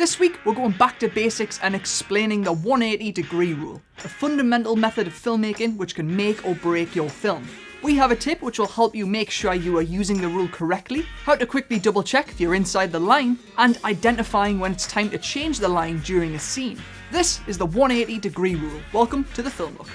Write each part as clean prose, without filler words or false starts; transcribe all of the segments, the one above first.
This week, we're going back to basics and explaining the 180-degree rule, a fundamental method of filmmaking which can make or break your film. We have a tip which will help you make sure you are using the rule correctly, how to quickly double check if you're inside the line, and identifying when it's time to change the line during a scene. This is the 180-degree rule. Welcome to the Film Look.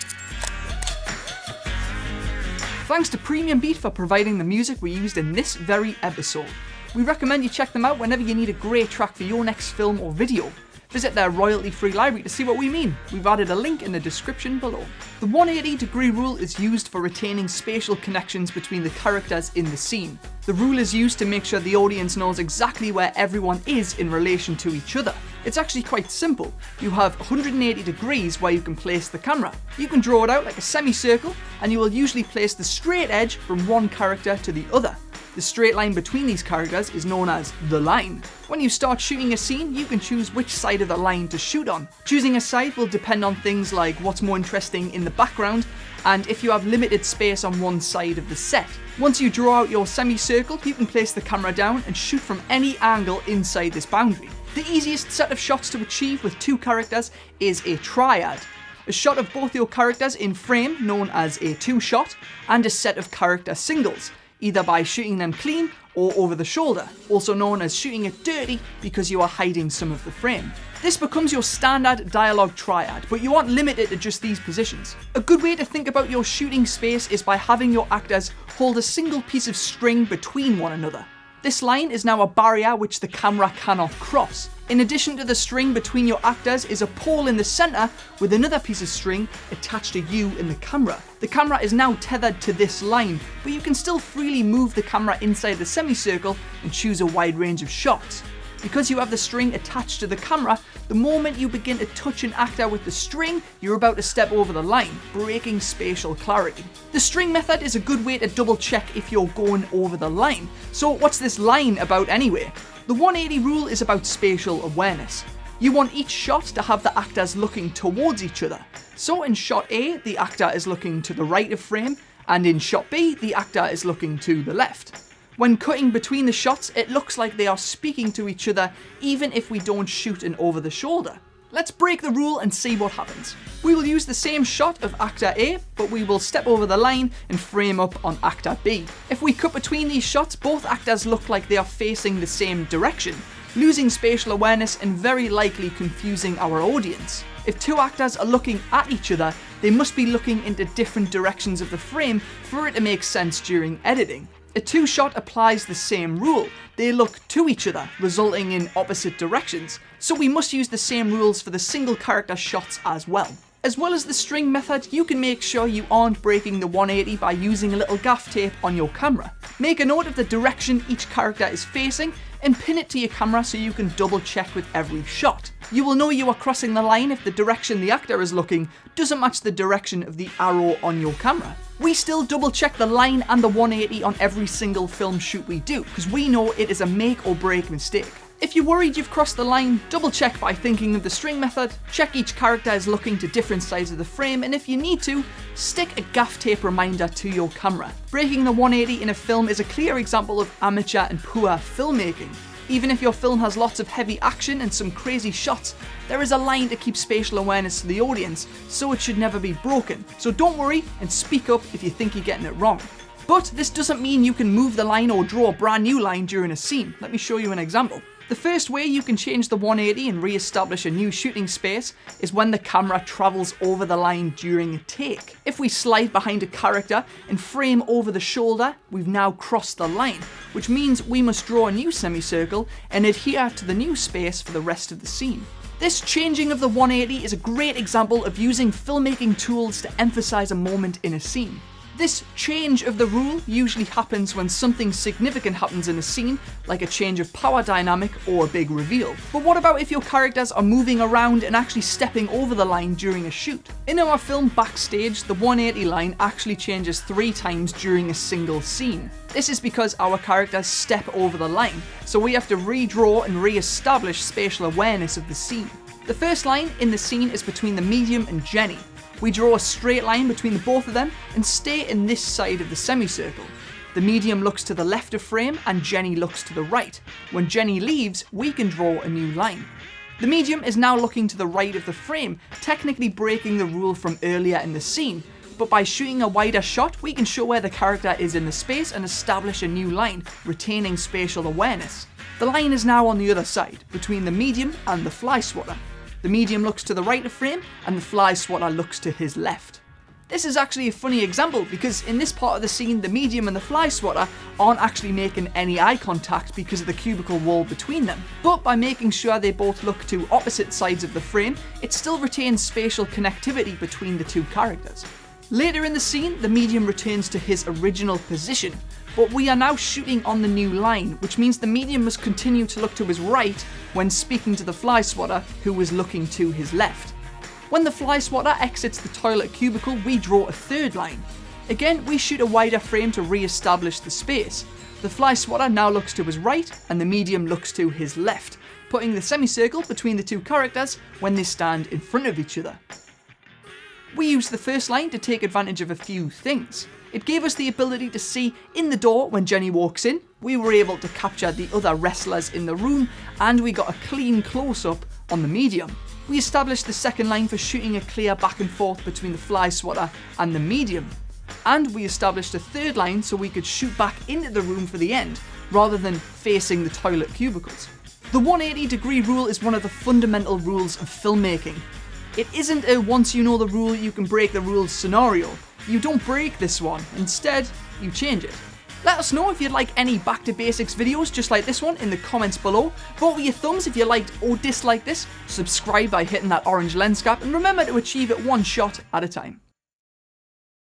Thanks to Premium Beat for providing the music we used in this very episode. We recommend you check them out whenever you need a great track for your next film or video. Visit their royalty-free library to see what we mean. We've added a link in the description below. The 180-degree rule is used for retaining spatial connections between the characters in the scene. The rule is used to make sure the audience knows exactly where everyone is in relation to each other. It's actually quite simple. You have 180 degrees where you can place the camera. You can draw it out like a semicircle, and you will usually place the straight edge from one character to the other. The straight line between these characters is known as the line. When you start shooting a scene, you can choose which side of the line to shoot on. Choosing a side will depend on things like what's more interesting in the background, and if you have limited space on one side of the set. Once you draw out your semicircle, you can place the camera down and shoot from any angle inside this boundary. The easiest set of shots to achieve with two characters is a triad. A shot of both your characters in frame, known as a two-shot, and a set of character singles, either by shooting them clean or over the shoulder, also known as shooting it dirty because you are hiding some of the frame. This becomes your standard dialogue triad, but you aren't limited to just these positions. A good way to think about your shooting space is by having your actors hold a single piece of string between one another. This line is now a barrier which the camera cannot cross. In addition to the string between your actors is a pole in the centre with another piece of string attached to you and the camera. The camera is now tethered to this line, but you can still freely move the camera inside the semicircle and choose a wide range of shots. Because you have the string attached to the camera, the moment you begin to touch an actor with the string, you're about to step over the line, breaking spatial clarity. The string method is a good way to double check if you're going over the line. So what's this line about anyway? The 180 rule is about spatial awareness. You want each shot to have the actors looking towards each other. So in shot A, the actor is looking to the right of frame, and in shot B, the actor is looking to the left. When cutting between the shots, it looks like they are speaking to each other even if we don't shoot an over the shoulder. Let's break the rule and see what happens. We will use the same shot of actor A, but we will step over the line and frame up on actor B. If we cut between these shots, both actors look like they are facing the same direction, losing spatial awareness and very likely confusing our audience. If two actors are looking at each other, they must be looking into different directions of the frame for it to make sense during editing. A two-shot applies the same rule. They look to each other, resulting in opposite directions, so we must use the same rules for the single character shots as well. As well as the string method, you can make sure you aren't breaking the 180 by using a little gaff tape on your camera. Make a note of the direction each character is facing and pin it to your camera so you can double check with every shot. You will know you are crossing the line if the direction the actor is looking doesn't match the direction of the arrow on your camera. We still double check the line and the 180 on every single film shoot we do, because we know it is a make or break mistake. If you're worried you've crossed the line, double check by thinking of the string method, check each character is looking to different sides of the frame, and if you need to, stick a gaff tape reminder to your camera. Breaking the 180 in a film is a clear example of amateur and poor filmmaking. Even if your film has lots of heavy action and some crazy shots, there is a line to keep spatial awareness to the audience, so it should never be broken. So don't worry and speak up if you think you're getting it wrong. But this doesn't mean you can move the line or draw a brand new line during a scene. Let me show you an example. The first way you can change the 180 and re-establish a new shooting space is when the camera travels over the line during a take. If we slide behind a character and frame over the shoulder, we've now crossed the line, which means we must draw a new semicircle and adhere to the new space for the rest of the scene. This changing of the 180 is a great example of using filmmaking tools to emphasize a moment in a scene. This change of the rule usually happens when something significant happens in a scene, like a change of power dynamic or a big reveal. But what about if your characters are moving around and actually stepping over the line during a shoot? In our film Backstage, the 180 line actually changes 3 times during a single scene. This is because our characters step over the line, so we have to redraw and re-establish spatial awareness of the scene. The first line in the scene is between the medium and Jenny. We draw a straight line between the both of them and stay in this side of the semicircle. The medium looks to the left of frame and Jenny looks to the right. When Jenny leaves, we can draw a new line. The medium is now looking to the right of the frame, technically breaking the rule from earlier in the scene, but by shooting a wider shot, we can show where the character is in the space and establish a new line, retaining spatial awareness. The line is now on the other side, between the medium and the fly swatter. The medium looks to the right of frame and the fly swatter looks to his left. This is actually a funny example because in this part of the scene, the medium and the fly swatter aren't actually making any eye contact because of the cubicle wall between them. But by making sure they both look to opposite sides of the frame, it still retains spatial connectivity between the two characters. Later in the scene, the medium returns to his original position, but we are now shooting on the new line, which means the medium must continue to look to his right when speaking to the fly swatter, who was looking to his left. When the fly swatter exits the toilet cubicle, we draw a third line. Again, we shoot a wider frame to re-establish the space. The fly swatter now looks to his right, and the medium looks to his left, putting the semicircle between the two characters when they stand in front of each other. We used the first line to take advantage of a few things. It gave us the ability to see in the door when Jenny walks in, we were able to capture the other wrestlers in the room, and we got a clean close-up on the medium. We established the second line for shooting a clear back and forth between the fly swatter and the medium. And we established a third line so we could shoot back into the room for the end, rather than facing the toilet cubicles. The 180-degree rule is one of the fundamental rules of filmmaking. It isn't a once you know the rule you can break the rules scenario. You don't break this one, instead you change it. Let us know if you'd like any back to basics videos just like this one in the comments below. Vote with your thumbs if you liked or disliked this, subscribe by hitting that orange lens cap, and remember to achieve it one shot at a time.